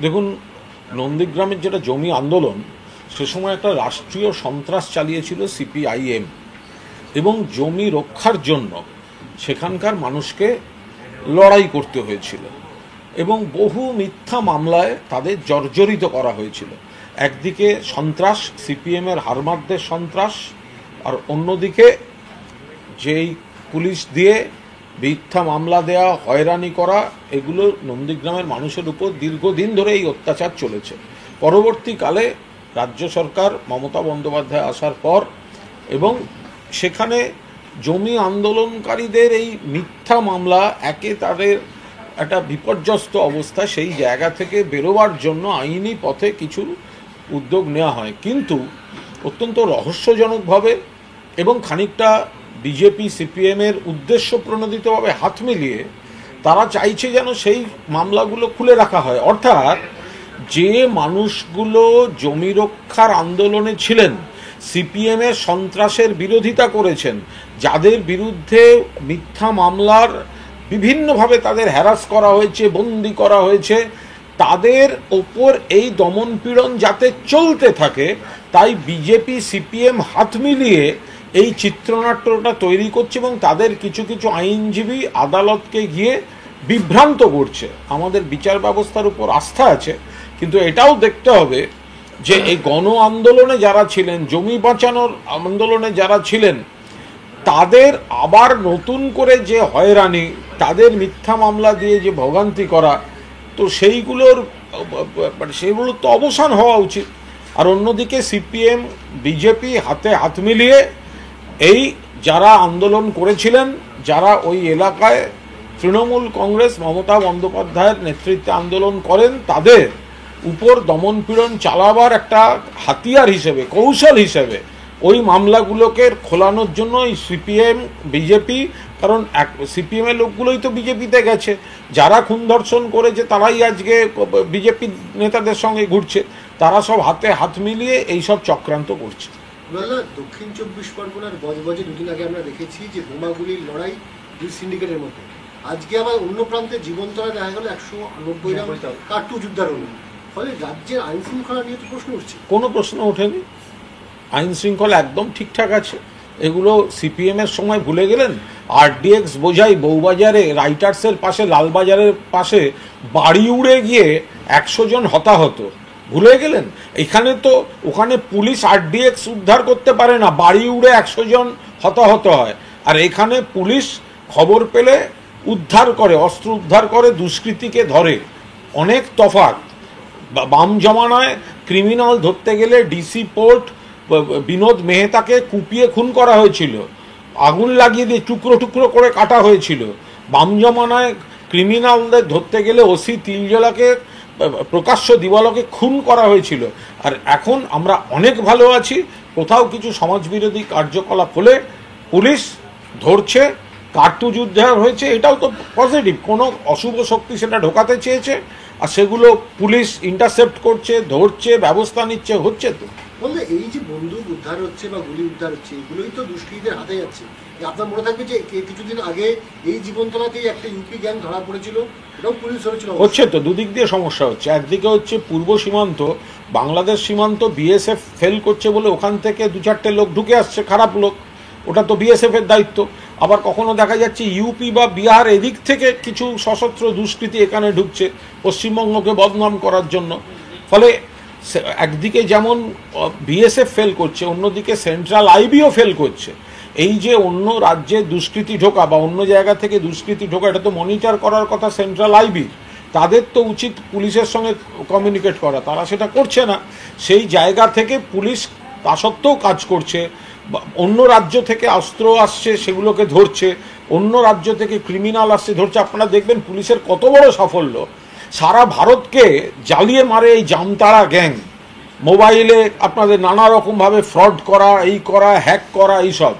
দেখুন, নন্দীগ্রামের যেটা জমি আন্দোলন, সে সময় একটা রাষ্ট্রীয় সন্ত্রাস চালিয়েছিল সিপিআইএম, এবং জমি রক্ষার জন্য সেখানকার মানুষকে লড়াই করতে হয়েছিল এবং বহু মিথ্যা মামলায় তাদের জর্জরিত করা হয়েছিল। একদিকে সন্ত্রাস, সিপিএমের হারমাদদের সন্ত্রাস, আর অন্যদিকে যেই পুলিশ দিয়ে মিথ্যা মামলা দেয়া, হয়রানি করা, এগুলো নন্দীগ্রামের মানুষের উপর দীর্ঘদিন ধরে এই অত্যাচার চলেছে। পরবর্তীকালে রাজ্য সরকার মমতা বন্দ্যোপাধ্যায় আসার পর এবং সেখানে জমি আন্দোলনকারীদের এই মিথ্যা মামলা একে তাদের একটা বিপর্যস্ত অবস্থা, সেই জায়গা থেকে বেরোবার জন্য আইনি পথে কিছু উদ্যোগ নেওয়া হয়, কিন্তু অত্যন্ত রহস্যজনকভাবে এবং খানিকটা বিজেপি সিপিএমের উদ্দেশ্য প্রণোদিতভাবে হাত মিলিয়ে তারা চাইছে যেন সেই মামলাগুলো খুলে রাখা হয়। অর্থাৎ যে মানুষগুলো জমি রক্ষার আন্দোলনে ছিলেন, সিপিএমের সন্ত্রাসের বিরোধিতা করেছেন, যাদের বিরুদ্ধে মিথ্যা মামলার বিভিন্নভাবে তাদের হ্যারাস করা হয়েছে, বন্দি করা হয়েছে, তাদের ওপর এই দমনপীড়ন যাতে চলতে থাকে, তাই বিজেপি সিপিএম হাত মিলিয়ে এই চিত্রনাট্যটা তৈরি করছে এবং তাদের কিছু কিছু আইনজীবী আদালতকে গিয়ে বিভ্রান্ত করছে। আমাদের বিচার ব্যবস্থার উপর আস্থা আছে, কিন্তু এটাও দেখতে হবে যে এই গণ আন্দোলনে যারা ছিলেন, জমি বাঁচানোর আন্দোলনে যারা ছিলেন, তাদের আবার নতুন করে যে হয়রানি, তাদের মিথ্যা মামলা দিয়ে যে ভোগান্তি করা, তো সেইগুলোর তো অবসান হওয়া উচিত। আর অন্যদিকে সিপিএম বিজেপি হাতে হাত মিলিয়ে এই যারা আন্দোলন করেছিলেন, যারা ওই এলাকায় তৃণমূল কংগ্রেস মমতা বন্দ্যোপাধ্যায়ের নেতৃত্বে আন্দোলন করেন, তাদের উপর দমনপীড়ন চালাবার একটা হাতিয়ার হিসেবে, কৌশল হিসেবে ওই মামলাগুলোকে খোলানোর জন্য এই সিপিএম বিজেপি, কারণ সিপিএমের লোকগুলোই তো বিজেপিতে গেছে, যারা খুন ধর্ষণ করেছে তারাই আজকে বিজেপি নেতাদের সঙ্গে ঘুরছে, তারা সব হাতে হাত মিলিয়ে এইসব চক্রান্ত করছে। দক্ষিণ 24 পরগনার বজবজে দুদিন আগে আমরা দেখেছি যে বোমাগুলির লড়াই দুই সিন্ডিকেটের মধ্যে। আজকে আবার অন্য প্রান্তে জীবনতলা দেখা গেল 190 রাউন্ড কার্তুজ উদ্ধার হলো। ফলে রাজ্যের আইন শৃঙ্খলা নিয়ে তো প্রশ্ন উঠছে। কোনো প্রশ্ন ওঠেনি, আইন শৃঙ্খলা একদম ঠিকঠাক আছে। এগুলো সিপিএমের সময় ভুলে গেলেন? আরডিএক্স বোঝাই বউবাজারে রাইটার্সের পাশে, লালবাজারের পাশে বাড়ি উড়ে গিয়ে 100 জন হতাহত, ভুলে গেলেন? এখানে তো ওখানে পুলিশ আরডিএক্স উদ্ধার করতে পারে না, বাড়ি উড়ে 100 জন হতাহত হয়। আর এখানে পুলিশ খবর পেলে উদ্ধার করে, অস্ত্র উদ্ধার করে, দুষ্কৃতীকে ধরে। অনেক তফাৎ। বাম জমানায় ক্রিমিনাল ধরতে গেলে ডিসি পোর্ট বিনোদ মেহতাকে কুপিয়ে খুন করা হয়েছিল, আগুন লাগিয়ে দিয়ে টুকরো টুকরো করে কাটা হয়েছিল। বাম জমানায় ক্রিমিনালদের ধরতে গেলে ওসি তিলজলাকে প্রকাশ্য দিবালোকে খুন করা হয়েছিল। আর এখন আমরা অনেক ভালো আছি, কোথাও কিছু সমাজবিরোধী কার্যকলাপ হলে পুলিশ ধরছে, কার্তুজ উদ্ধার হয়েছে, এটাও তো পজিটিভ। কোনো অশুভ শক্তি সেটা ঢোকাতে চেয়েছে, আর সেগুলো পুলিশ ইন্টারসেপ্ট করছে, ধরছে, ব্যবস্থা নিচ্ছে, হচ্ছে। তো বললে এই যে বন্দুক উদ্ধার হচ্ছে বা গুলি উদ্ধার হচ্ছে, এগুলোই তো দুষ্কৃতীদের হাতে যাচ্ছে। আপনার মনে থাকবে যে কিছুদিন আগে এই জীবনতলাতেই একটা ইউপি গ্যাং ধরা পড়েছিল, এটাও পুলিশ ধরেছিল। হচ্ছে তো, দুদিক দিয়ে সমস্যা হচ্ছে। একদিকে হচ্ছে পূর্ব সীমান্ত, বাংলাদেশ সীমান্ত বিএসএফ ফেল করছে বলে ওখান থেকে 2-4টে লোক ঢুকে আসছে, খারাপ লোক, ওটা তো বিএসএফের দায়িত্ব। আবার কখনো দেখা যাচ্ছে ইউপি বা বিহার এদিক থেকে কিছু সশস্ত্র দুষ্কৃতী এখানে ঢুকছে পশ্চিমবঙ্গকে বদনাম করার জন্য। ফলে একদিকে যেমন বিএসএফ ফেল করছে, অন্যদিকে সেন্ট্রাল আইবিও ফেল করছে। এই যে অন্য রাজ্যে দুষ্কৃতী ঢোকা বা অন্য জায়গা থেকে দুষ্কৃতী ঢোকা, এটা তো মনিটর করার কথা সেন্ট্রাল আইবি। তাদের তো উচিত পুলিশের সঙ্গে কমিউনিকেট করা, তারা সেটা করছে না। সেই জায়গা থেকে পুলিশ তা সত্ত্বেও কাজ করছে। অন্য রাজ্য থেকে অস্ত্র আসছে, সেগুলোকে ধরছে, অন্য রাজ্য থেকে ক্রিমিনাল আসছে, ধরছে। আপনারা দেখবেন পুলিশের কত বড় সাফল্য, সারা ভারতকে জ্বালিয়ে মারে এই জামতাড়া গ্যাং। মোবাইলে আপনাদের নানা রকমভাবে ফ্রড করা, এই করা, হ্যাক করা, এইসব।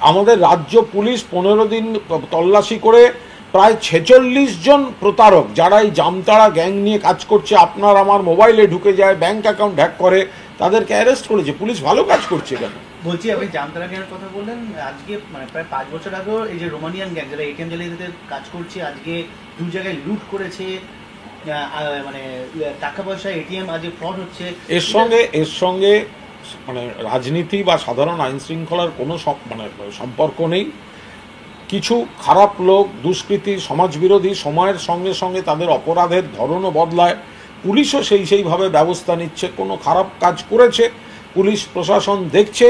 আমাদের রাজ্য পুলিশ 15 দিন তল্লাশি করে প্রায় 46 জন প্রতারক, যারা এই জামতাড়া গ্যাং নিয়ে কাজ করছে, আপনার আমার মোবাইলে ঢুকে যায়, ব্যাংক অ্যাকাউন্ট হ্যাক করে, তাদেরকে অ্যারেস্ট করেছে। পুলিশ ভালো কাজ করছে। কেন বলছি, আপনি জামতাড়া গ্যাংয়ের কথা বললেন, আজকে মানে প্রায় 5 বছর আগেও এই যে রোমানিয়ান গ্যাং যারা এটিএম জালিয়াতিতে কাজ করছে, আজকে 2 জায়গায় লুট করেছে, মানে টাকা পয়সা এটিএম আজ ফ্রড হচ্ছে। এর সঙ্গে মানে রাজনীতি বা সাধারণ আইন শৃঙ্খলার কোনো মানে সম্পর্ক নেই। কিছু খারাপ লোক, দুষ্কৃতী, সমাজবিরোধী সময়ের সঙ্গে সঙ্গে তাদের অপরাধের ধরনও বদলায়, পুলিশও সেইভাবে ব্যবস্থা নিচ্ছে। কোনো খারাপ কাজ করেছে পুলিশ প্রশাসন দেখছে,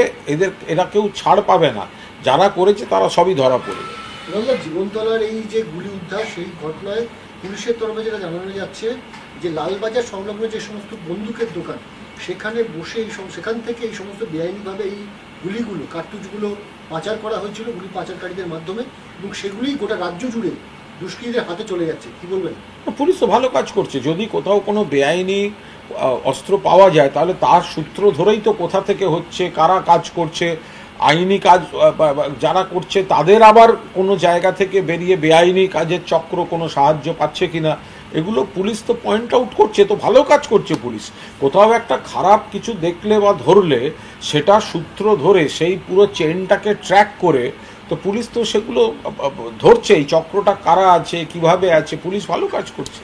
এরা কেউ ছাড় পাবে না, যারা করেছে তারা সবই ধরা পড়বে। জীবনতলার এই যে গুলি উদ্ধার, সেই ঘটনায় পুলিশের তরফে যেটা জানানো যাচ্ছে যে লালবাজার সংলগ্ন যে সমস্ত বন্দুকের দোকান, সেখানে বসে সেখান থেকে এই সমস্ত বেআইনিভাবে এই গুলিগুলো, কার্তুজগুলো পাচার করা হয়েছিল গুলি পাচারকারীদের মাধ্যমে, এবং সেগুলি গোটা রাজ্য জুড়ে দুষ্কৃতীদের হাতে চলে যাচ্ছে। কি বলবেন? পুলিশ তো ভালো কাজ করছে। যদি কোথাও কোনো বেআইনি অস্ত্র পাওয়া যায় তাহলে তার সূত্র ধরেই তো কোথা থেকে হচ্ছে, কারা কাজ করছে, আইনি কাজ যারা করছে তাদের আবার কোনো জায়গা থেকে বেরিয়ে বেআইনি কাজের চক্র কোনো সাহায্য পাচ্ছে কিনা, এগুলো পুলিশ তো পয়েন্ট আউট করছে। তো ভালো কাজ করছে পুলিশ। কোথাও একটা খারাপ কিছু দেখলে বা ধরলে সেটা সূত্র ধরে সেই পুরো চেইনটাকে ট্র্যাক করে তো পুলিশ তো সেগুলো ধরছে, এই চক্রটা কারা আছে, কিভাবে আছে, পুলিশ ভালো কাজ করছে।